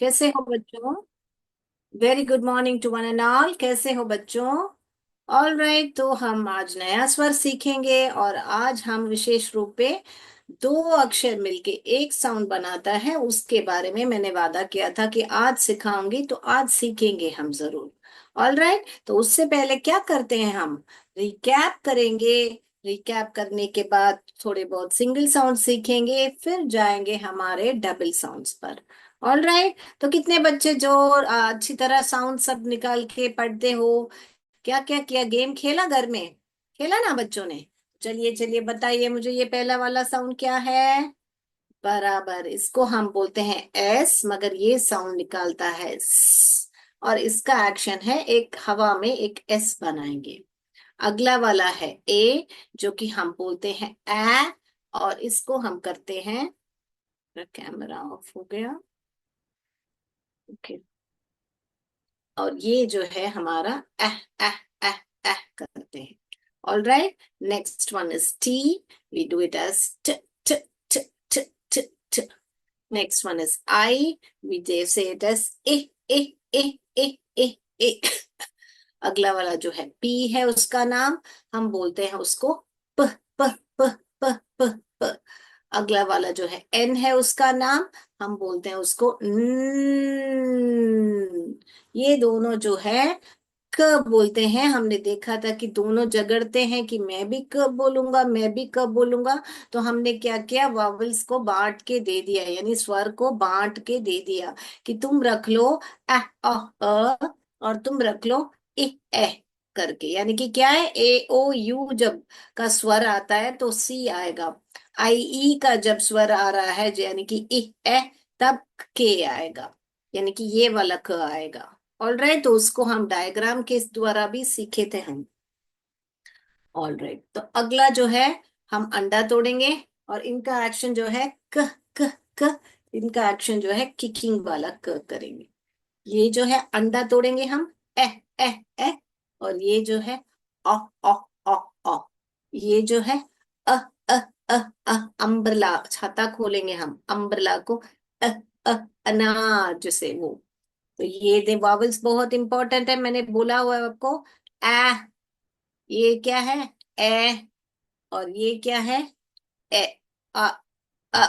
कैसे हो बच्चों? Very good morning to one and all. कैसे हो बच्चों? ऑल राइट, तो हम आज नया स्वर सीखेंगे और आज हम विशेष रूप पे दो अक्षर मिलके एक साउंड बनाता है उसके बारे में मैंने वादा किया था कि आज सिखाऊंगी, तो आज सीखेंगे हम जरूर। ऑल राइट, तो उससे पहले क्या करते हैं, हम रिकैप करेंगे। रिकैप करने के बाद थोड़े बहुत सिंगल साउंड सीखेंगे, फिर जाएंगे हमारे डबल साउंड्स पर। ऑल राइट, तो कितने बच्चे जो अच्छी तरह साउंड सब निकाल के पढ़ते हो? क्या क्या किया, गेम खेला घर में? खेला ना बच्चों ने? चलिए चलिए बताइए मुझे, ये पहला वाला साउंड क्या है? बराबर, इसको हम बोलते हैं एस, मगर ये साउंड निकालता है स, और इसका एक्शन है एक हवा में एक एस बनाएंगे। अगला वाला है ए, जो कि हम बोलते हैं ए, और इसको हम करते हैं। कैमरा ऑफ हो गया। ओके, और ये जो है हमारा एह एह एह एह करते हैं। All right, next one is T, we do it as ट ट ट ट ट ट। Next one is I, we they say it as a ए ए ए ए ए। अगला वाला जो है पी है, उसका नाम हम बोलते हैं उसको प प प प प प। अगला वाला जो है एन है, उसका नाम हम बोलते हैं उसको न। ये दोनों जो है क बोलते हैं। हमने देखा था कि दोनों झगड़ते हैं कि मैं भी क बोलूंगा, मैं भी क बोलूंगा। तो हमने क्या किया, वॉवल्स को बांट के दे दिया, यानी स्वर को बांट के दे दिया कि तुम रख लो और तुम रख लो ए करके। यानी कि क्या है, ए ओ यू जब का स्वर आता है तो सी आएगा। आई ई का जब स्वर आ रहा है यानी कि ए तब के आएगा, यानी कि ये वाला क आएगा। ऑल राइट, तो उसको हम डायग्राम के द्वारा भी सीखे थे हम। ऑल राइट, तो अगला जो है हम अंडा तोड़ेंगे, और इनका एक्शन जो है क क क। इनका एक्शन जो है किकिंग वाला क करेंगे। ये जो है अंडा तोड़ेंगे हम ए ए ए, और ये जो है ओ ओ ओ ओ। ये जो है अ अ अ अम्ब्रेला, छाता खोलेंगे हम अम्ब्रेला को अ अ अनार जैसे वो। तो ये दे वॉवल्स बहुत इंपॉर्टेंट है, मैंने बोला हुआ है आपको। ए, ये क्या है, ए, और ये क्या है, ए, अ, अ,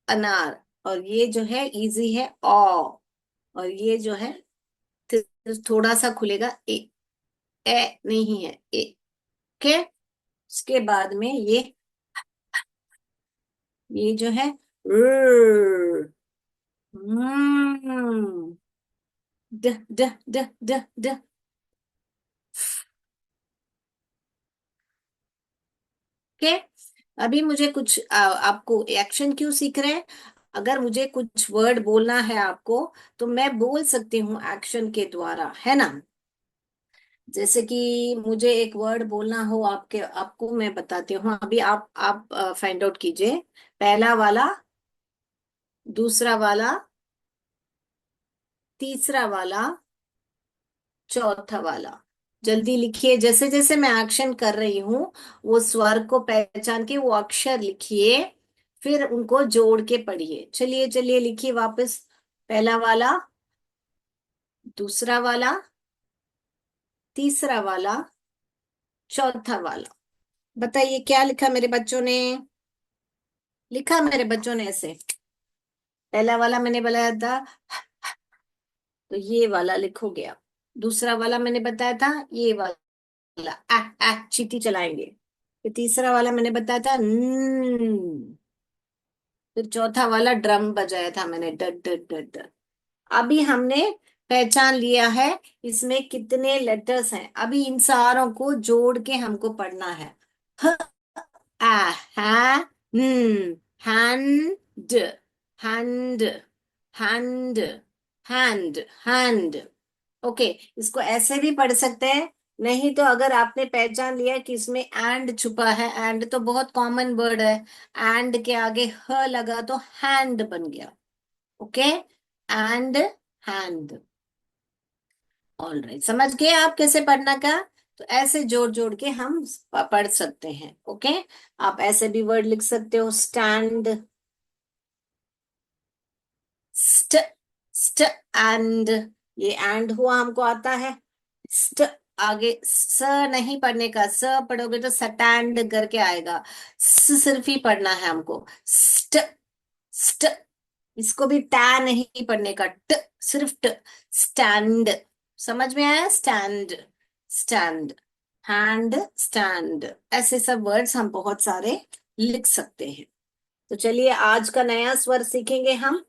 अनार। और ये जो है इजी है ओ, और ये जो है थोड़ा सा खुलेगा ए, ए नहीं है ए। ओके, उसके बाद में ये जो है र, हम्म, ड ड ड ड ड। ओके, अभी मुझे कुछ आपको एक्शन क्यों सीख रहे हैं? अगर मुझे कुछ वर्ड बोलना है आपको, तो मैं बोल सकती हूँ एक्शन के द्वारा, है ना? जैसे कि मुझे एक वर्ड बोलना हो आपके, आपको मैं बताती हूँ अभी। आप फाइंड आउट कीजिए। पहला वाला, दूसरा वाला, तीसरा वाला, चौथा वाला। जल्दी लिखिए, जैसे जैसे मैं एक्शन कर रही हूँ वो स्वर को पहचान के वो अक्षर लिखिए, फिर उनको जोड़ के पढ़िए। चलिए चलिए लिखिए वापस। पहला वाला, दूसरा वाला, तीसरा वाला, चौथा वाला। बताइए क्या लिखा मेरे बच्चों ने? लिखा मेरे बच्चों ने ऐसे? पहला वाला मैंने बताया था, तो ये वाला लिखोगे आप। दूसरा वाला मैंने बताया था, ये वाला चीटी चलाएंगे। फिर तीसरा वाला मैंने बताया था फिर चौथा वाला ड्रम बजाया था मैंने, डट डट डट डट। अभी हमने पहचान लिया है इसमें कितने लेटर्स हैं। अभी इन सारों को जोड़ के हमको पढ़ना है। ह, आ, हा, hand, hand, hand, hand, hand. Okay, इसको ऐसे भी पढ़ सकते हैं। नहीं तो अगर आपने पहचान लिया कि इसमें एंड छुपा है, एंड तो बहुत कॉमन वर्ड है, एंड के आगे ह लगा तो हैंड बन गया। Okay, and hand. All right, समझ गए आप कैसे पढ़ना का? तो ऐसे जोड़ जोड़ के हम पढ़ सकते हैं। ओके, आप ऐसे भी वर्ड लिख सकते हो, स्टैंड, स्ट, स्ट एंड, ये एंड हुआ हमको आता है। स्ट, आगे स नहीं पढ़ने का, स पढ़ोगे तो स्टैंड करके आएगा। सिर्फ ही पढ़ना है हमको, स्ट, स्ट। इसको भी टा नहीं पढ़ने का, ट, सिर्फ ट, स्टैंड। समझ में आया? स्टैंड, स्टैंड, हैंड स्टैंड, ऐसे सब वर्ड्स हम बहुत सारे लिख सकते हैं। तो चलिए आज का नया स्वर सीखेंगे हम।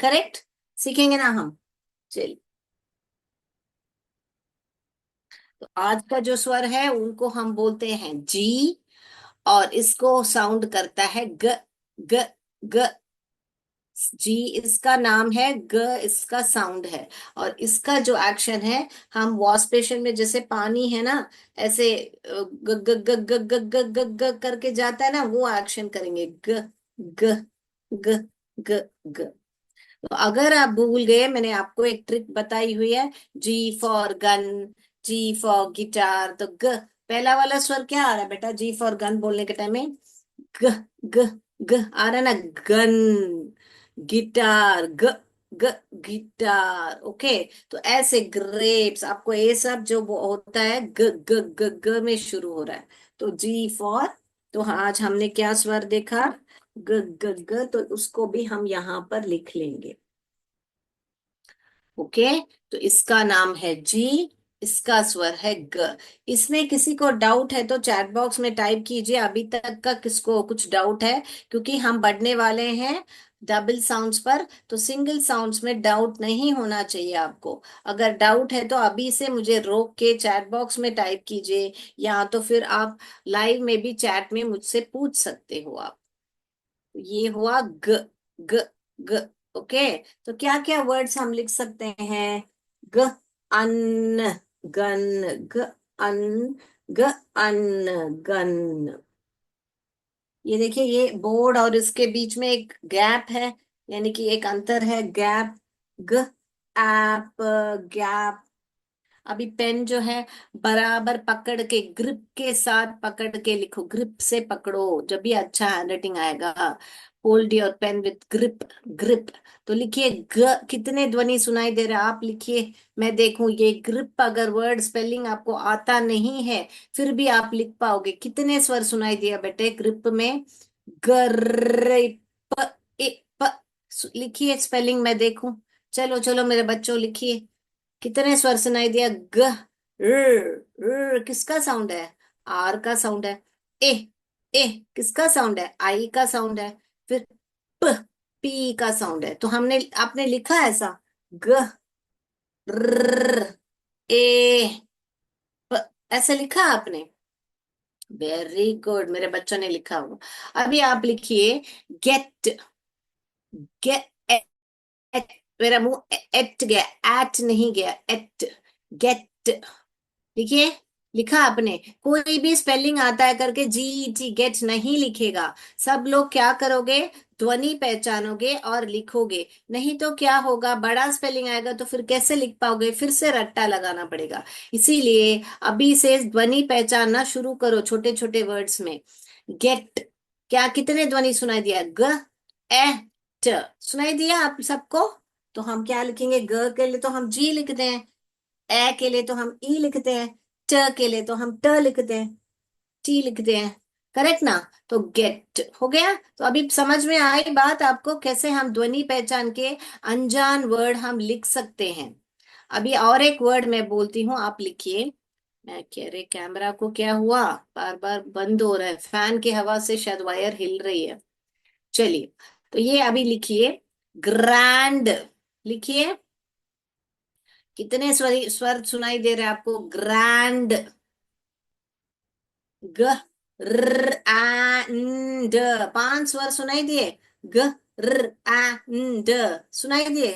करेक्ट, सीखेंगे ना हम? चलिए, तो आज का जो स्वर है उनको हम बोलते हैं जी, और इसको साउंड करता है ग, ग, ग। जी इसका नाम है, ग इसका साउंड है। और इसका जो एक्शन है, हम वॉश बेसिन में जैसे पानी है ना, ऐसे ग ग ग ग ग ग ग ग करके जाता है ना, वो एक्शन करेंगे, ग, ग, ग, ग, ग। तो अगर आप भूल गए, मैंने आपको एक ट्रिक बताई हुई है, G for gun, G for guitar, तो ग पहला वाला स्वर क्या आ रहा है बेटा जी फॉर गन बोलने के टाइम में? ग, ग, ग आ रहा है ना, गन। गिटार, ग, ग, गिटार। ओके, तो ऐसे ग्रेप्स, आपको ये सब जो वो होता है ग, ग, ग, ग में शुरू हो रहा है। तो जी फॉर, तो हाँ, आज हमने क्या स्वर देखा? ग, ग, ग, तो उसको भी हम यहाँ पर लिख लेंगे। ओके, तो इसका नाम है जी, इसका स्वर है ग। इसमें किसी को डाउट है तो चैट बॉक्स में टाइप कीजिए, अभी तक का किसको कुछ डाउट है, क्योंकि हम बढ़ने वाले हैं डबल साउंड्स पर, तो सिंगल साउंड्स में डाउट नहीं होना चाहिए आपको। अगर डाउट है तो अभी से मुझे रोक के चैट बॉक्स में टाइप कीजिए, या तो फिर आप लाइव में भी चैट में मुझसे पूछ सकते हो आप। ये हुआ ग, ग, ग। ओके, तो क्या क्या वर्ड्स हम लिख सकते हैं? ग, अन्न, गन, ग, अन्न, ग, अन्न, गन। ये देखिए, ये बोर्ड और इसके बीच में एक गैप है, यानी कि एक अंतर है, गैप। ग, ऐप, गैप। अभी पेन जो है, बराबर पकड़ के, ग्रिप के साथ पकड़ के लिखो, ग्रिप से पकड़ो, जब भी अच्छा हैंडराइटिंग आएगा। Hold your pen with grip, grip. तो लिखिए ग, कितने ध्वनि सुनाई दे रहा है आप लिखिए, मैं देखूं। ये ग्रिप अगर वर्ड स्पेलिंग आपको आता नहीं है, फिर भी आप लिख पाओगे। कितने स्वर सुनाई दिया बेटे ग्रिप में? ग्रिप, इ, प। लिखिए स्पेलिंग, मैं देखूं। चलो चलो मेरे बच्चों, लिखिए कितने स्वर सुनाई दिया? ग, र किसका साउंड है? आर का साउंड है। ए, ए किसका साउंड है? आई का साउंड है। फिर प, पी का साउंड है। तो हमने, आपने लिखा है ऐसा, ग, र, ए, प, ऐसे लिखा आपने? वेरी गुड, मेरे बच्चों ने लिखा होगा। अभी आप लिखिए गेट, गेट, एट, मेरा मुंह एट गया, एट नहीं गया, एट, गेट। देखिए, लिखा आपने? कोई भी स्पेलिंग आता है करके जी टी गेट नहीं लिखेगा। सब लोग क्या करोगे? ध्वनि पहचानोगे और लिखोगे। नहीं तो क्या होगा, बड़ा स्पेलिंग आएगा तो फिर कैसे लिख पाओगे? फिर से रट्टा लगाना पड़ेगा। इसीलिए अभी से ध्वनि पहचानना शुरू करो, छोटे छोटे वर्ड्स में। गेट, क्या कितने ध्वनि सुनाई दिया? ग, ए, ट सुनाई दिया आप सबको? तो हम क्या लिखेंगे? ग के लिए तो हम जी लिखते हैं, ए के लिए तो हम ई लिखते हैं, ट के लिए तो हम ट लिखते हैं, टी लिखते हैं। करेक्ट ना? तो गेट हो गया। तो अभी समझ में आई बात आपको, कैसे हम ध्वनि पहचान के अनजान वर्ड हम लिख सकते हैं। अभी और एक वर्ड मैं बोलती हूँ, आप लिखिए। मैं कह रहे, कैमरा को क्या हुआ, बार बार बंद हो रहा है, फैन की हवा से शायद वायर हिल रही है। चलिए, तो ये अभी लिखिए, ग्रैंड। लिखिए, कितने स्वर सुनाई दे रहे हैं आपको? ग्रैंड, ग, र, आ, न, ड, 5 स्वर सुनाई दिए। ग, र, आ, न, ड सुनाई दिए।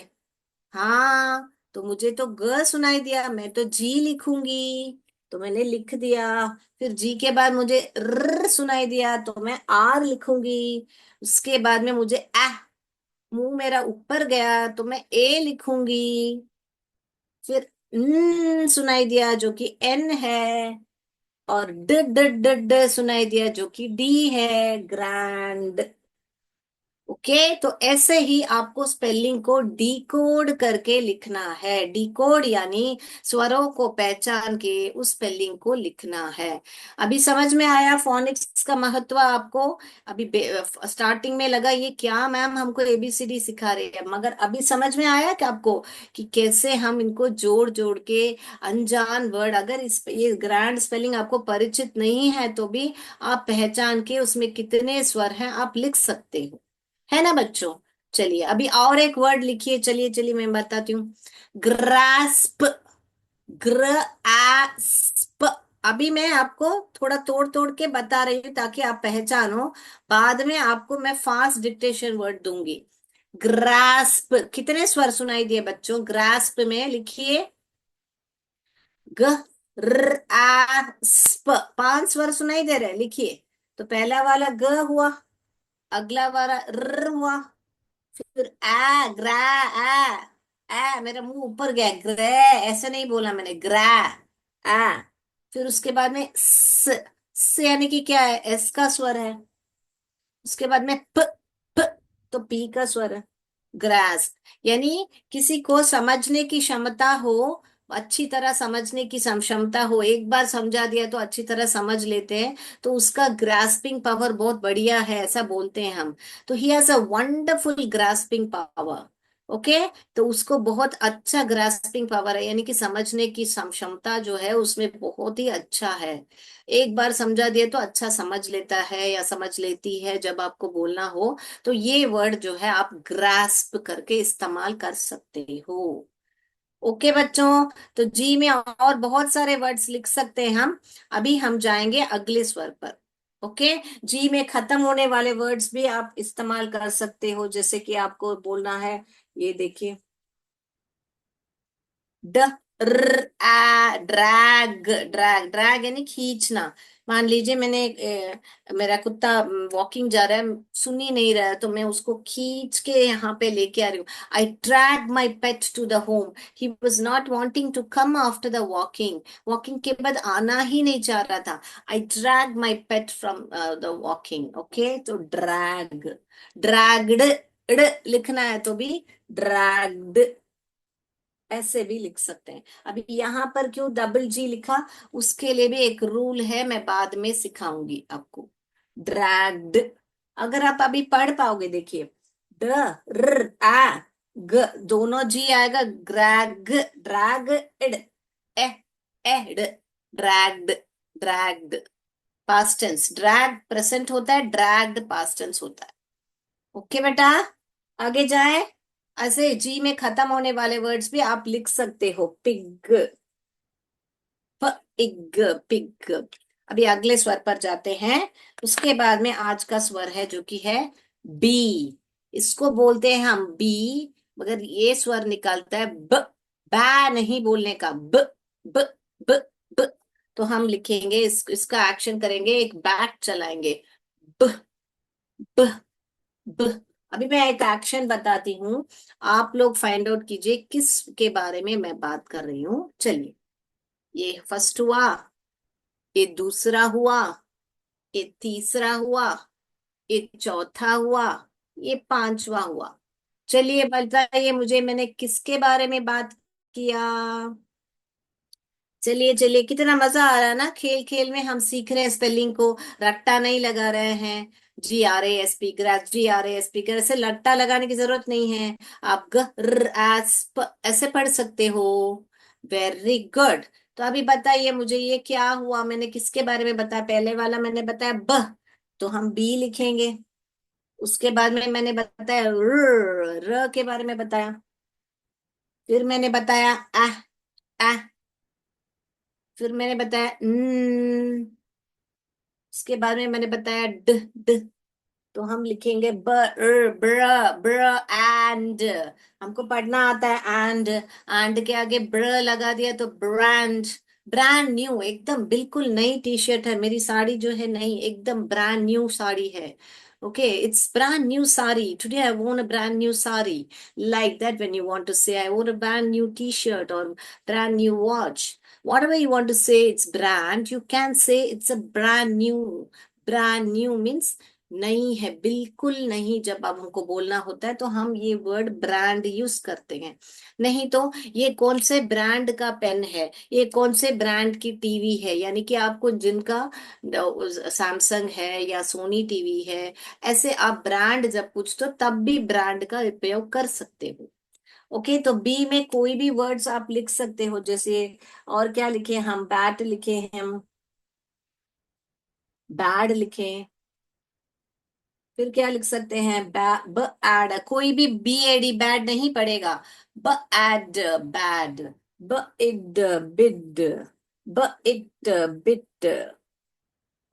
हाँ, तो मुझे तो ग सुनाई दिया, मैं तो जी लिखूंगी, तो मैंने लिख दिया। फिर जी के बाद मुझे र सुनाई दिया, तो मैं आर लिखूंगी। उसके बाद में मुझे मुंह मेरा ऊपर गया तो मैं ए लिखूंगी। फिर न सुनाई दिया जो कि एन है, और ड ड ड ड सुनाई दिया जो कि डी है, ग्रैंड। ओके, तो ऐसे ही आपको स्पेलिंग को डिकोड करके लिखना है। डिकोड यानी स्वरों को पहचान के उस स्पेलिंग को लिखना है। अभी समझ में आया फोनिक्स का महत्व आपको? अभी स्टार्टिंग में लगा ये क्या मैम हमको एबीसीडी सिखा रही है, मगर अभी समझ में आया कि आपको कि कैसे हम इनको जोड़ जोड़ के अनजान वर्ड, अगर इस ये ग्रैंड स्पेलिंग आपको परिचित नहीं है तो भी आप पहचान के उसमें कितने स्वर हैं आप लिख सकते हो, है ना बच्चों? चलिए अभी और एक वर्ड लिखिए, चलिए चलिए मैं बताती हूँ। Grasp, grasp. अभी मैं आपको थोड़ा तोड़ तोड़ के बता रही हूँ ताकि आप पहचानो। बाद में आपको मैं फास्ट डिक्टेशन वर्ड दूंगी। ग्रास्प, कितने स्वर सुनाई दिए बच्चों? ग्रास्प में लिखिए ग र आ स्प, 5 स्वर सुनाई दे रहे हैं, लिखिए। तो पहला वाला ग हुआ, अगला वाला र हुआ, फिर आ ग्रा, आ मेरा मुंह ऊपर गया, ग्रे, ऐसे नहीं बोला मैंने, ग्रा, आ। फिर उसके बाद में स यानी कि क्या है? एस का स्वर है। उसके बाद में प, तो पी का स्वर है। ग्रास यानी किसी को समझने की क्षमता हो, अच्छी तरह समझने की क्षमता हो, एक बार समझा दिया तो अच्छी तरह समझ लेते हैं, तो उसका ग्रास्पिंग पावर बहुत बढ़िया है, ऐसा बोलते हैं हम। तो he has a wonderful grasping power. Okay, तो उसको बहुत अच्छा ग्रास्पिंग पावर है, यानी कि समझने की क्षमता जो है उसमें बहुत ही अच्छा है। एक बार समझा दिया तो अच्छा समझ लेता है या समझ लेती है जब आपको बोलना हो। तो ये वर्ड जो है आप ग्रास्प करके इस्तेमाल कर सकते हो। ओके बच्चों, तो जी में और बहुत सारे वर्ड्स लिख सकते हैं हम। अभी हम जाएंगे अगले स्वर पर। ओके, जी में खत्म होने वाले वर्ड्स भी आप इस्तेमाल कर सकते हो, जैसे कि आपको बोलना है, ये देखिए, ड ड्रैग, ड्रैग, ड्रैग यानी खींचना। मान लीजिए मैंने मेरा कुत्ता वॉकिंग जा रहा है, सुन ही नहीं रहा है, तो मैं उसको खींच के यहाँ पे लेके आ रही हूँ। I drag my pet to the home, he was not wanting to come after the walking, walking के बाद आना ही नहीं चाह रहा था। I drag my pet from the walking. Okay, तो ड्रैग, ड्रैग्ड, लिखना है तो भी ड्रैग्ड, ऐसे भी लिख सकते हैं। अभी यहाँ पर क्यों डबल जी लिखा, उसके लिए भी एक रूल है, मैं बाद में सिखाऊंगी आपको। ड्रैग्ड, अगर आप अभी पढ़ पाओगे, देखिए, ड र आ ग, दोनों जी आएगा, ग्रैग, drag ed, E ed, dragged, dragged. Past tense drag present होता है, ड्रैग्ड पास्ट टेंस होता है। ओके बेटा, आगे जाए। ऐसे जी में खत्म होने वाले वर्ड्स भी आप लिख सकते हो। Pig, pig, pig. अभी अगले स्वर पर जाते हैं। उसके बाद में आज का स्वर है जो कि है बी। इसको बोलते हैं हम बी, मगर ये स्वर निकलता है ब, बै नहीं बोलने का, ब, ब, ब, ब। तो हम लिखेंगे इसका एक्शन करेंगे, एक बैट चलाएंगे, ब, ब, ब। अभी मैं एक एक्शन बताती हूँ, आप लोग फाइंड आउट कीजिए किस के बारे में मैं बात कर रही हूँ। चलिए, ये फर्स्ट हुआ, ये दूसरा हुआ, ये तीसरा हुआ, ये चौथा हुआ, ये पांचवा हुआ। चलिए बताइए मुझे मैंने किसके बारे में बात किया। चलिए चलिए, कितना मजा आ रहा है ना, खेल खेल में हम सीख रहे हैं स्पेलिंग को, रट्टा नहीं लगा रहे हैं। GRASP, ग्रास, GRASP, ऐसे लट्टा लगाने की जरूरत नहीं है। आप ग्रास्प ऐसे पढ़ सकते हो। Very good. तो अभी बताइए मुझे ये क्या हुआ, मैंने किसके बारे में बताया? पहले वाला मैंने बताया ब, तो हम बी लिखेंगे। उसके बाद में मैंने बताया र के बारे में बताया। फिर मैंने बताया आ, फिर मैंने बताया उसके बाद में मैंने बताया ड, तो हम लिखेंगे ब्र, ब्र एंड। हमको पढ़ना आता है एंड के आगे ब्र लगा दिया तो ब्रांड। ब्रांड न्यू, एकदम बिल्कुल नई टी शर्ट है मेरी, साड़ी जो है नई, एकदम ब्रांड न्यू साड़ी है। Okay, it's brand new sari. Today I wore a brand new sari. Like that, when you want to say I wore a brand new t-shirt or brand new watch. Whatever you want to say, it's brand. You can say it's a brand new. Brand new means नहीं है, बिल्कुल नहीं। जब अब हमको बोलना होता है तो हम ये वर्ड ब्रांड यूज करते हैं। नहीं तो ये कौन से ब्रांड का पेन है, ये कौन से ब्रांड की टीवी है, यानी कि आपको जिनका सैमसंग है या सोनी टीवी है, ऐसे आप ब्रांड जब पूछते हो तब भी ब्रांड का उपयोग कर सकते हो। ओके, तो बी में कोई भी वर्ड्स आप लिख सकते हो, जैसे और क्या लिखे हम, बैट लिखे हम, बैड लिखे। फिर क्या लिख सकते हैं, ब एड, कोई भी बी एडी बैड नहीं पड़ेगा। ब एड बैड, ब इड बिड, ब इट बिट।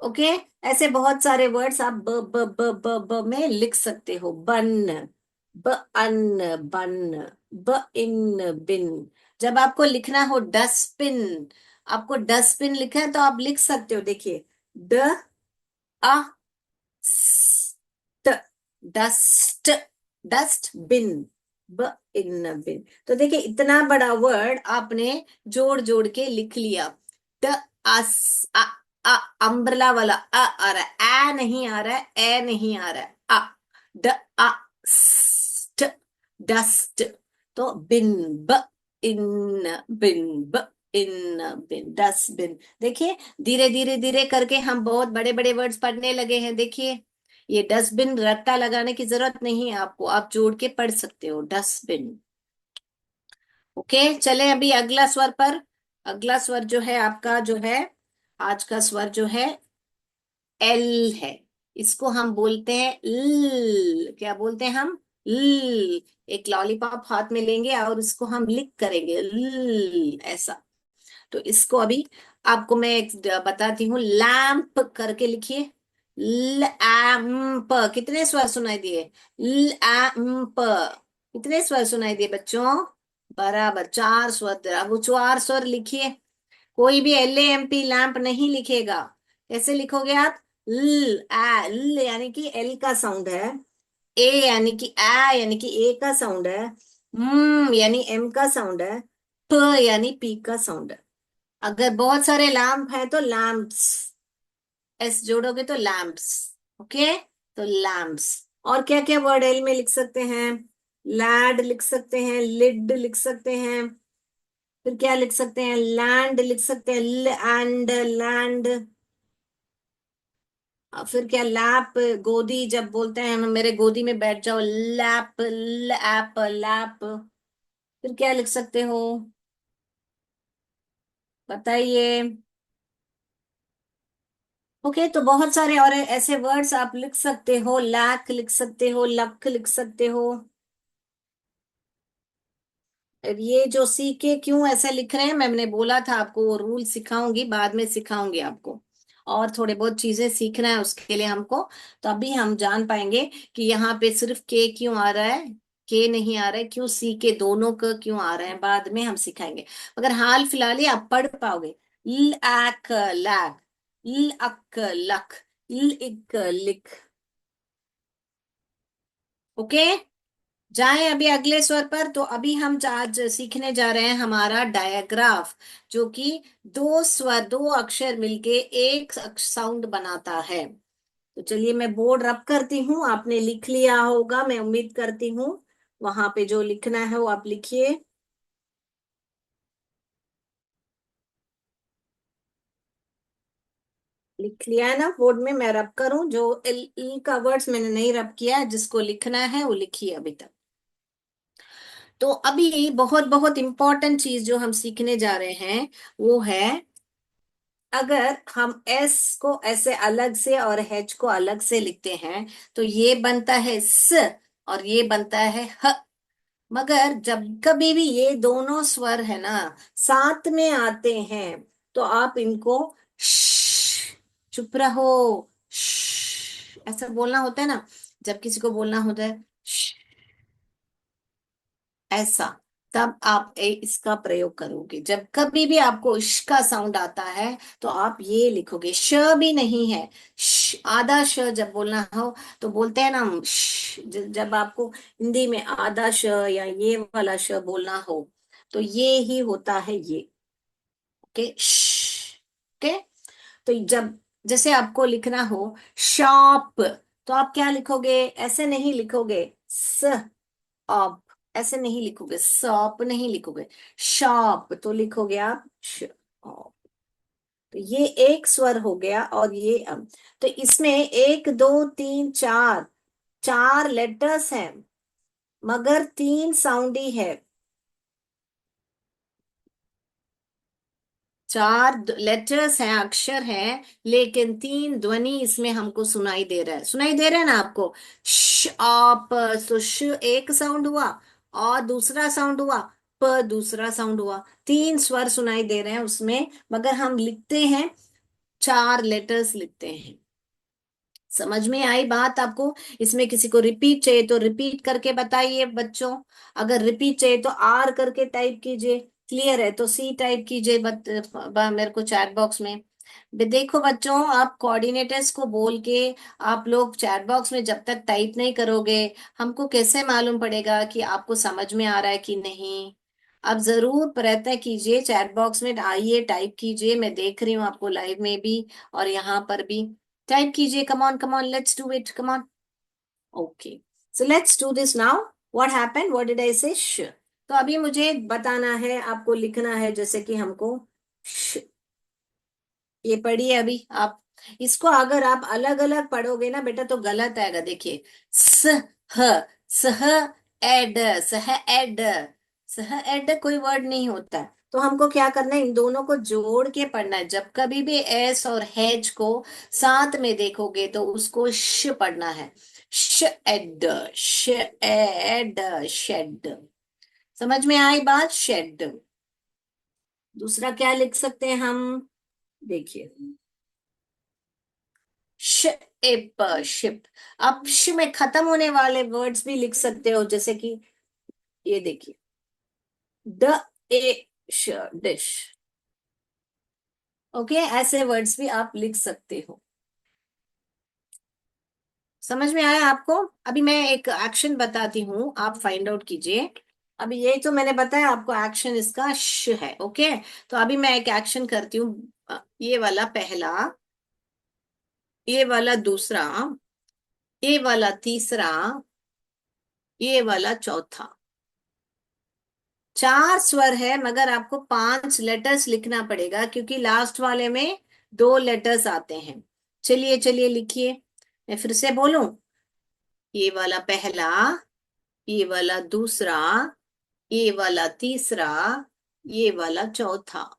ओके, ऐसे बहुत सारे वर्ड्स आप ब में लिख सकते हो। बन, ब अन बन, ब इन बिन। जब आपको लिखना हो डस्टबिन, आपको डस्टबिन लिखा है तो आप लिख सकते हो, देखिए, ड अ स्ट, डस्ट, डस्ट बिन, ब इन बिन। तो देखिए इतना बड़ा वर्ड आपने जोड़ जोड़ के लिख लिया। द अस अ, अम्ब्रेला वाला आ रहा है, ए नहीं आ रहा है, ए नहीं आ रहा है, ड अ स्ट, डस्ट। तो बिन, ब इन बिन, ब इन बिन, डस्टबिन। देखिए धीरे धीरे धीरे करके हम बहुत बड़े बड़े वर्ड्स पढ़ने लगे हैं। देखिए ये डस्टबिन रट्टा लगाने की जरूरत नहीं है आपको, आप जोड़ के पढ़ सकते हो, डस्टबिन। ओके, चले अभी अगला स्वर पर। अगला स्वर जो है आपका, जो है आज का स्वर जो है एल है। इसको हम बोलते हैं ल, क्या बोलते हैं हम, ल। एक लॉलीपॉप हाथ में लेंगे और इसको हम लिक करेंगे ल, ऐसा। तो इसको अभी आपको मैं एक बताती हूँ, लैम्प करके लिखिए। लैम्प, कितने स्वर सुनाई दिए, लैम्प, कितने स्वर सुनाई दिए बच्चों, बराबर 4 स्वर। अब वो 4 स्वर लिखिए। कोई भी एल एम पी लैम्प नहीं लिखेगा। कैसे लिखोगे आप, ल आ, ल यानी कि एल का साउंड है, ए यानी कि आ यानी कि ए का साउंड है, यानी एम का साउंड है, प यानी पी का साउंड है। अगर बहुत सारे लैम्प है तो लैम्प्स, एस जोड़ोगे तो लैम्प्स। ओके, तो लैम्प्स। और क्या क्या वर्ड एल में लिख सकते हैं, लैड लिख सकते हैं, लिड लिख सकते हैं, फिर क्या लिख सकते हैं, लैंड लिख सकते हैं, एंड लैंड। फिर क्या, लैप, गोदी, जब बोलते हैं हम मेरे गोदी में बैठ जाओ, लैप, लैप, लैप। फिर क्या लिख सकते हो, बताइए। ओके, तो बहुत सारे और ऐसे वर्ड्स आप लिख सकते हो, लैक लिख सकते हो, लक लिख सकते हो। ये जो सी के क्यों ऐसे लिख रहे हैं, मैंने बोला था आपको वो रूल सिखाऊंगी, बाद में सिखाऊंगी आपको। और थोड़े बहुत चीजें सीखना है उसके लिए हमको। तो अभी हम जान पाएंगे कि यहाँ पे सिर्फ के क्यों आ रहा है, के नहीं आ रहा है, क्यों सी के दोनों का क्यों आ रहा है, बाद में हम सिखाएंगे। मगर हाल फिलहाल ही आप पढ़ पाओगे। ल आक लैक, ल अक लक, ल इक लिक। ओके, जाएं अभी अगले स्वर पर। तो अभी हम आज सीखने जा रहे हैं हमारा डायग्राफ, जो कि दो स्वर, दो अक्षर मिलके एक साउंड बनाता है। तो चलिए मैं बोर्ड रब करती हूँ, आपने लिख लिया होगा मैं उम्मीद करती हूँ। वहां पे जो लिखना है वो आप लिखिए। लिख लिया है ना बोर्ड में, मैं रब करूं, जो एल का वर्ड्स मैंने नहीं रब किया है, जिसको लिखना है वो लिखिए अभी तक। तो अभी बहुत बहुत इंपॉर्टेंट चीज जो हम सीखने जा रहे हैं वो है, अगर हम एस को ऐसे अलग से और एच को अलग से लिखते हैं तो ये बनता है स और ये बनता है ह। मगर जब कभी भी ये दोनों स्वर है ना साथ में आते हैं तो आप इनको श, चुप रहो, ऐसा बोलना होता है ना, जब किसी को बोलना होता है ऐसा, तब आप इसका प्रयोग करोगे। जब कभी भी आपको श का साउंड आता है तो आप ये लिखोगे, श भी नहीं है, आधा श जब बोलना हो तो बोलते हैं ना हम श, जब आपको हिंदी में आधा श या ये वाला श बोलना हो तो ये ही होता है ये। ओके, श। ओके, तो जब जैसे आपको लिखना हो शॉप, तो आप क्या लिखोगे? ऐसे नहीं लिखोगे स ऑप, ऐसे नहीं लिखोगे, सॉप नहीं लिखोगे, शॉप तो लिखोगे आप श ऑप। तो ये एक स्वर हो गया और ये तो इसमें एक दो तीन चार, चार लेटर्स हैं मगर तीन साउंड ही है। चार लेटर्स हैं, अक्षर हैं, लेकिन तीन ध्वनि इसमें हमको सुनाई दे रहा है। सुनाई दे रहा है ना आपको? श आप, तो श एक साउंड हुआ, और दूसरा साउंड हुआ, प दूसरा साउंड हुआ, तीन स्वर सुनाई दे रहे हैं उसमें, मगर हम लिखते हैं, चार लेटर्स लिखते हैं। समझ में आई बात आपको? इसमें किसी को रिपीट चाहिए तो रिपीट करके बताइए बच्चों। अगर रिपीट चाहिए तो आर करके टाइप कीजिए, क्लियर है तो सी टाइप कीजिए मेरे को चैट बॉक्स में। देखो बच्चों, आप कोऑर्डिनेटर्स को बोल के, आप लोग चैट बॉक्स में जब तक टाइप नहीं करोगे, हमको कैसे मालूम पड़ेगा कि आपको समझ में आ रहा है कि नहीं? आप जरूर प्रयत्न कीजिए, चैट बॉक्स में आइए, टाइप कीजिए, मैं देख रही हूँ आपको लाइव में भी और यहाँ पर भी। टाइप कीजिए, come on let's do it, come on. Okay, so let's do this now. What happened, what did I से? श। तो अभी मुझे बताना है, आपको लिखना है, जैसे कि हमको श, ये पढ़िए अभी आप। इसको अगर आप अलग अलग पढ़ोगे ना बेटा तो गलत आएगा। देखिए, स ह, सह एड, सह एड, सह एड कोई वर्ड नहीं होता है। तो हमको क्या करना है, इन दोनों को जोड़ के पढ़ना है। जब कभी भी एस और हेज को साथ में देखोगे तो उसको श पढ़ना है। श एड, श एड, शेड। समझ में आई बात? शेड। दूसरा क्या लिख सकते हैं हम? देखिए, शिप, शिप। आप श में खत्म होने वाले वर्ड्स भी लिख सकते हो, जैसे कि ये देखिए, ड ए श, डिश। ओके, ऐसे वर्ड्स भी आप लिख सकते हो। समझ में आया आपको? अभी मैं एक एक्शन बताती हूँ, आप फाइंड आउट कीजिए। अभी ये तो मैंने बताया आपको, एक्शन इसका श है। ओके, तो अभी मैं एक एक्शन करती हूँ। ये वाला पहला, ये वाला दूसरा, ये वाला तीसरा, ये वाला चौथा। चार स्वर है मगर आपको पांच लेटर्स लिखना पड़ेगा, क्योंकि लास्ट वाले में दो लेटर्स आते हैं। चलिए चलिए लिखिए, मैं फिर से बोलूं। ये वाला पहला, ये वाला दूसरा, ये वाला तीसरा, ये वाला चौथा।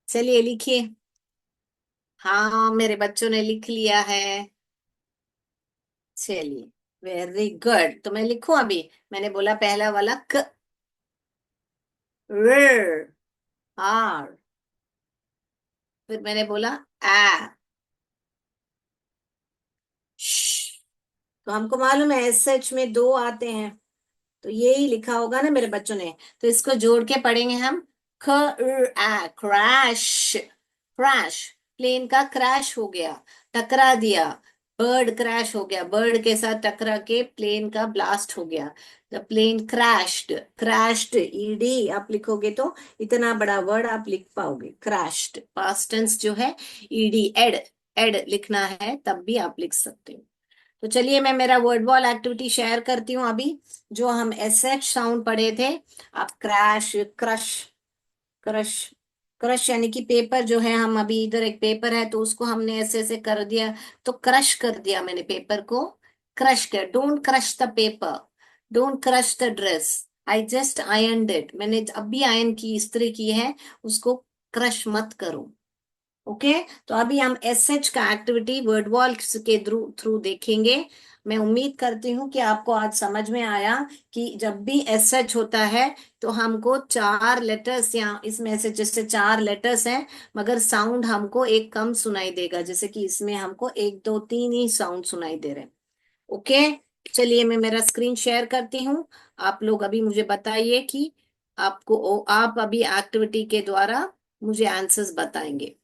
चलिए लिखिए। हाँ, मेरे बच्चों ने लिख लिया है। चलिए, वेरी गुड। तो मैं लिखूं अभी? मैंने बोला पहला वाला क, र, आर। फिर मैंने बोला आ, श। तो हमको मालूम है एस एच में दो आते हैं, तो यही लिखा होगा ना मेरे बच्चों ने। तो इसको जोड़ के पढ़ेंगे हम, ख, आ, क्रैश, क्रैश। प्लेन का क्रैश हो गया, टकरा दिया। बर्ड क्रैश हो गया, बर्ड के साथ टकरा के प्लेन का ब्लास्ट हो गया। The plane crashed, crashed E D लिखोगे तो इतना बड़ा वर्ड आप लिख पाओगे। क्रैश्ड पास्ट टेंस जो है, ईडी एड, एड लिखना है तब भी आप लिख सकते हो। तो चलिए मैं मेरा वर्ड बॉल एक्टिविटी शेयर करती हूँ अभी। जो हम एस एच साउंड पढ़े थे, आप क्रैश, क्रश, क्रश, क्रश यानी कि पेपर जो है, हम अभी इधर एक पेपर है तो उसको हमने ऐसे ऐसे कर दिया, तो क्रश कर दिया मैंने पेपर को, क्रश कर। Don't crush the paper, don't crush the dress, I just iron it, मैंने अभी आयरन की, इस्त्री की है, उसको क्रश मत करो। ओके, तो अभी हम एस एच का एक्टिविटी वर्ड वॉल के थ्रू थ्रू देखेंगे। मैं उम्मीद करती हूँ कि आपको आज समझ में आया कि जब भी एस एच होता है तो हमको चार लेटर्स, या इसमें से जैसे चार लेटर्स हैं मगर साउंड हमको एक कम सुनाई देगा, जैसे कि इसमें हमको एक दो तीन ही साउंड सुनाई दे रहे हैं। ओके, चलिए मैं मेरा स्क्रीन शेयर करती हूँ। आप लोग अभी मुझे बताइए कि आपको, आप अभी एक्टिविटी के द्वारा मुझे आंसर्स बताएंगे।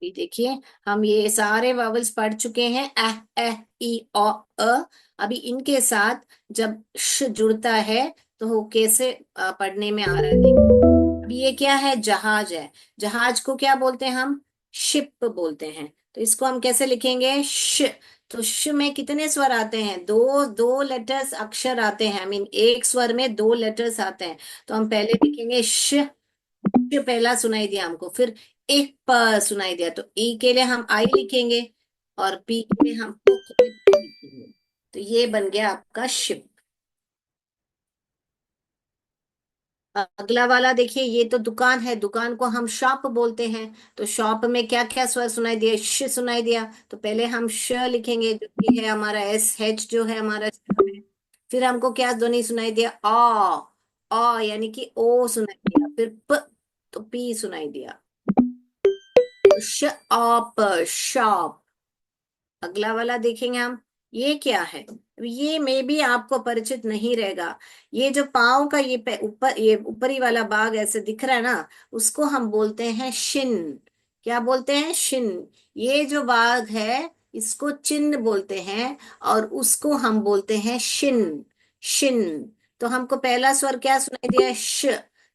ये देखिए, हम ये सारे वावल्स पढ़ चुके हैं, ए ई ओ अ। अभी इनके साथ जब श जुड़ता है तो कैसे पढ़ने में आ रहा है देखिए। अब ये क्या है, जहाज है। जहाज को क्या बोलते हैं हम? शिप बोलते हैं। तो इसको हम कैसे लिखेंगे? श। तो श में कितने स्वर आते हैं? दो दो लेटर्स, अक्षर आते हैं। आई मीन एक स्वर में दो लेटर्स आते हैं। तो हम पहले लिखेंगे श। श पहला सुनाई दिया हमको, फिर एक प सुनाई दिया, तो ई के लिए हम आई लिखेंगे, और पी के लिए हम पू के लिए पी लिखेंगे। तो ये बन गया आपका शिप। अगला वाला देखिए, ये तो दुकान है, दुकान को हम शॉप बोलते हैं। तो शॉप में क्या क्या स्वर सुनाई दिया? श सुनाई दिया, तो पहले हम श लिखेंगे, जो कि है हमारा एस एच जो है हमारा स्वर है। फिर हमको क्या ध्वनि सुनाई दिया? अ यानी कि ओ सुनाई दिया। फिर प, तो पी सुनाई दिया। तो श ऑप, शॉप। अगला वाला देखेंगे हम, ये क्या है? ये में भी आपको परिचित नहीं रहेगा। ये जो पाँव का ये ऊपर, ये ऊपरी वाला भाग ऐसे दिख रहा है ना, उसको हम बोलते हैं शिन। क्या बोलते हैं? शिन। ये जो भाग है, इसको चिन्ह बोलते हैं, और उसको हम बोलते हैं शिन। शिन। तो हमको पहला स्वर क्या सुनाई दिया? श।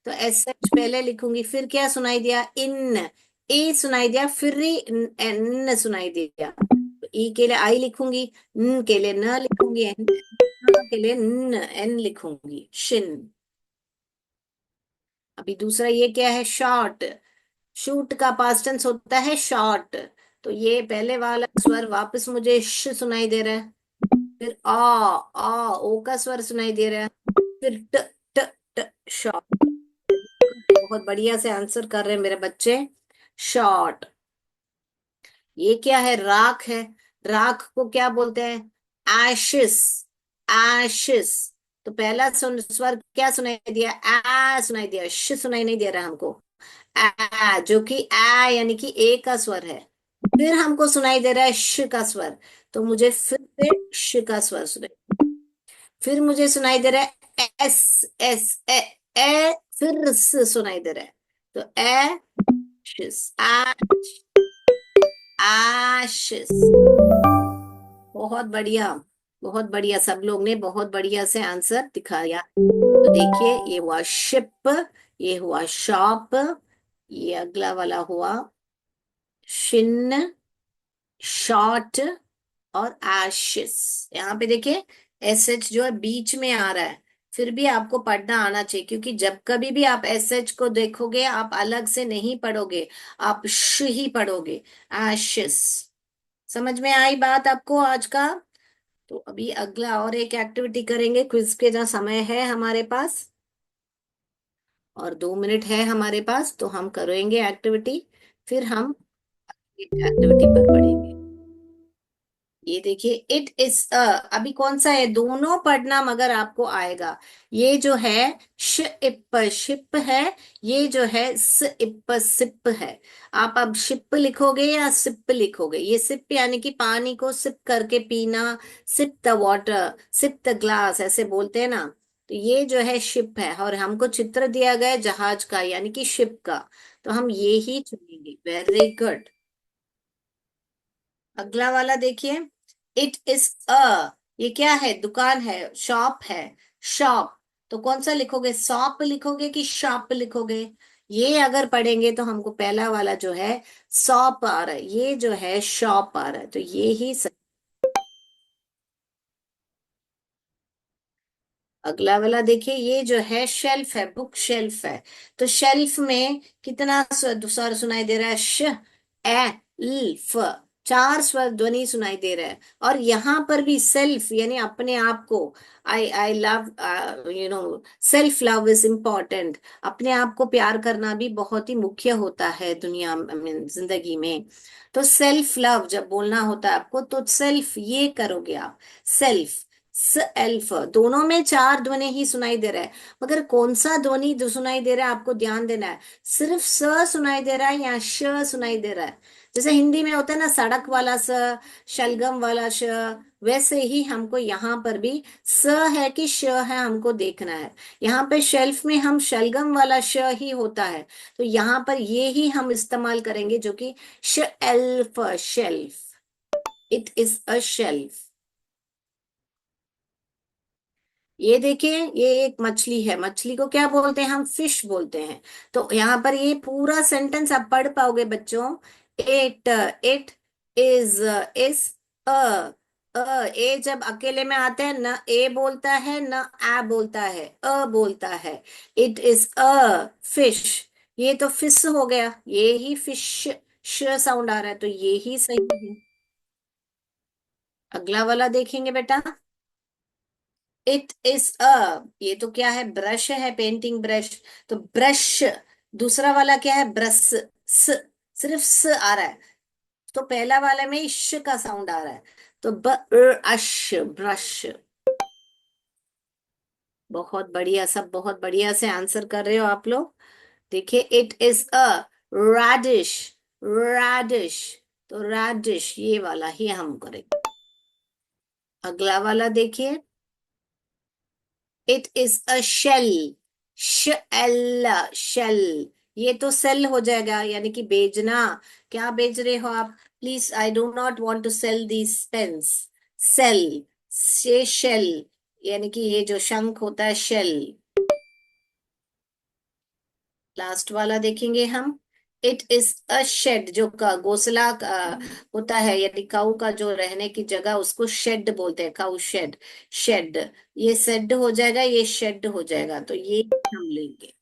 तो एस एच पहले लिखूंगी, फिर क्या सुनाई दिया? इन। ए सुनाई दिया, फिर एन सुनाई दिया। ई के लिए आई लिखूंगी, न के लिए न लिखूंगी, एन के लिए न एन लिखूंगी, शिन। अभी दूसरा ये क्या है? शॉर्ट। शूट का पास्ट टेंस होता है शॉर्ट। तो ये पहले वाला स्वर वापस मुझे श सुनाई दे रहा है। फिर आ ओ का स्वर सुनाई दे रहा है। फिर ट, ट, ट, शॉर्ट। बहुत बढ़िया से आंसर कर रहे हैं मेरे बच्चे। शॉर्ट। ये क्या है? राख है। राख को क्या बोलते हैं? एशिस। एशिस। तो पहला स्वर क्या सुनाई दिया? आ सुनाई दिया, श सुनाई नहीं दे रहा हमको। आ, जो कि आ यानी कि ए का स्वर है। फिर हमको सुनाई दे रहा है श का स्वर। तो मुझे फिर से श का स्वर सुनाई। फिर मुझे सुनाई दे रहा है एस। एस ए, ए फिर स सुनाई दे रहा है। तो एशिस, एशिस। बहुत बढ़िया। बहुत बढ़िया, सब लोग ने बहुत बढ़िया से आंसर दिखाया। तो देखिए, ये हुआ शिप, ये हुआ शॉप, ये अगला वाला हुआ शिन, शॉट, और एशिस। यहाँ पे देखिए, एस एच जो है बीच में आ रहा है। फिर भी आपको पढ़ना आना चाहिए, क्योंकि जब कभी भी आप एस एच को देखोगे, आप अलग से नहीं पढ़ोगे, आप श ही पढ़ोगे। एशिस। समझ में आई बात आपको आज का? तो अभी अगला और एक एक्टिविटी करेंगे, क्विज के जहाँ समय है हमारे पास, और 2 मिनट है हमारे पास, तो हम करेंगे एक्टिविटी। फिर हम एक्टिविटी पर पढ़ेंगे। ये देखिए, इट इज अ। अभी कौन सा है? दोनों पढ़ना मगर आपको आएगा। ये जो है श इप शिप है, ये जो है स इप सिप है। आप अब शिप लिखोगे या सिप लिखोगे? ये सिप यानी कि पानी को सिप करके पीना। Sip the water, sip the glass, ऐसे बोलते हैं ना। तो ये जो है शिप है, और हमको चित्र दिया गया है जहाज का, यानी कि शिप का। तो हम ये ही चुनेंगे। Very good. अगला वाला देखिए, इट इज अ। ये क्या है? दुकान है, शॉप है। शॉप। तो कौन सा लिखोगे? शॉप लिखोगे कि शॉप लिखोगे? ये अगर पढ़ेंगे तो हमको पहला वाला जो है शॉप आ रहा है, ये जो है शॉप आ रहा है, तो ये ही सही। अगला वाला देखिए, ये जो है शेल्फ है, बुक शेल्फ है। तो शेल्फ में कितना स्वर सुनाई दे रहा है? श, ए, ल, फ। चार स्वर ध्वनि सुनाई दे रहा है। और यहाँ पर भी सेल्फ यानी अपने आप को, I I love, self love is important. अपने आप को प्यार करना भी बहुत ही मुख्य होता है दुनिया में, जिंदगी में। तो सेल्फ लव जब बोलना होता है आपको, तो सेल्फ ये करोगे आप। सेल्फ, स एल्फ, दोनों में चार ध्वनि ही सुनाई दे रहा है। मगर कौन सा ध्वनि जो सुनाई दे रहा है आपको ध्यान देना है। सिर्फ स सुनाई दे रहा है या श सुनाई दे रहा है? जैसे हिंदी में होता है ना, सड़क वाला स, शलगम वाला श, वैसे ही हमको यहाँ पर भी स है कि श है हमको देखना है। यहाँ पे शेल्फ में हम शलगम वाला श ही होता है। तो यहाँ पर ये ही हम इस्तेमाल करेंगे, जो कि श elf, shelf. It is a shelf. ये देखिए, ये एक मछली है, मछली को क्या बोलते हैं हम? फिश बोलते हैं। तो यहाँ पर ये पूरा सेंटेंस आप पढ़ पाओगे बच्चों। इट इट इज अ ए जब अकेले में आते हैं, न ए बोलता है न आ बोलता है, अ बोलता है। It is a fish. ये तो फिश हो गया, ये ही फिश, श साउंड आ रहा है, तो ये ही सही है। अगला वाला देखेंगे बेटा। इट इज अ, ये तो क्या है? ब्रश है, पेंटिंग ब्रश। तो ब्रश। दूसरा वाला क्या है? ब्रश। स, सिर्फ स आ रहा है। तो पहला वाले में श का साउंड आ रहा है। तो अश, ब्रश। बहुत बढ़िया, सब बहुत बढ़िया से आंसर कर रहे हो आप लोग। देखिए, it is a radish, radish. तो रैडिश ये वाला ही हम करेंगे। अगला वाला देखिए। It is a shell, shell, shell. ये तो सेल हो जाएगा, यानी कि बेचना। क्या बेच रहे हो आप? Please, I do not want to sell these pens. Sell से शेल, यानी कि ये जो शंख होता है, शेल। लास्ट वाला देखेंगे हम। इट इज अ शेड, जो का घोंसला का होता है, यानी काऊ का जो रहने की जगह, उसको शेड बोलते हैं, काऊ शेड। शेड, ये शेड हो जाएगा, ये शेड हो जाएगा, तो ये हम लेंगे।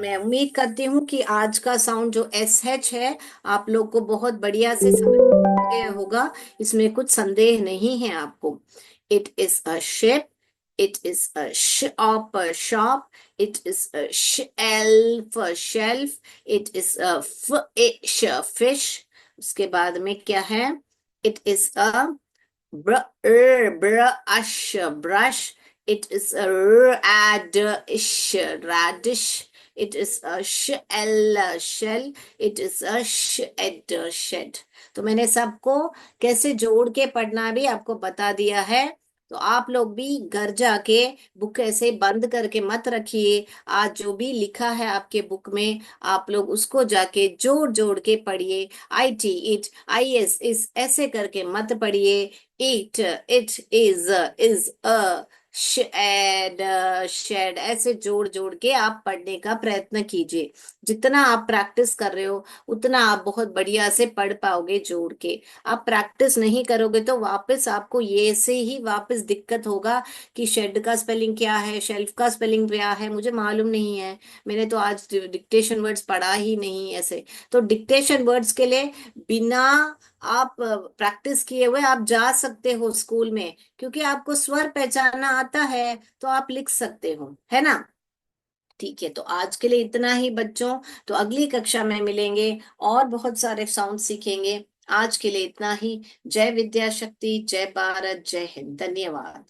मैं उम्मीद करती हूँ कि आज का साउंड जो एस एच है, आप लोग को बहुत बढ़िया से समझ आ गया होगा। इसमें कुछ संदेह नहीं है आपको। It is a ship, it is a shop, shop. It is a shelf, shelf. It is a fish, fish. उसके बाद में क्या है? It is a brush, brush. It is a radish, radish. It is a shell, shell. It is a shed, shed. तो मैंने सबको कैसे जोड़ के पढ़ना भी आपको बता दिया है। तो आप लोग भी घर जाके बुक ऐसे बंद करके मत रखिए। आज जो भी लिखा है आपके बुक में, आप लोग उसको जाके जोड़ जोड़ के पढ़िए। I T, it, I S, is, ऐसे करके मत पढ़िए। It is a shed, shed, ऐसे जोड़ जोड़ के आप पढ़ने का प्रयत्न कीजिए। जितना आप प्रैक्टिस कर रहे हो, उतना आप बहुत बढ़िया से पढ़ पाओगे जोड़ के। आप प्रैक्टिस नहीं करोगे तो वापस आपको ये से ही वापस दिक्कत होगा कि शेड का स्पेलिंग क्या है, शेल्फ का स्पेलिंग क्या है, मुझे मालूम नहीं है। मैंने तो आज डिक्टेशन वर्ड्स पढ़ा ही नहीं ऐसे। तो डिक्टेशन वर्ड्स के लिए बिना आप प्रैक्टिस किए हुए आप जा सकते हो स्कूल में, क्योंकि आपको स्वर पहचानना आता है, तो आप लिख सकते हो, है ना? ठीक है, तो आज के लिए इतना ही बच्चों। तो अगली कक्षा में मिलेंगे और बहुत सारे साउंड सीखेंगे। आज के लिए इतना ही। जय विद्या शक्ति, जय भारत, जय हिंद, धन्यवाद।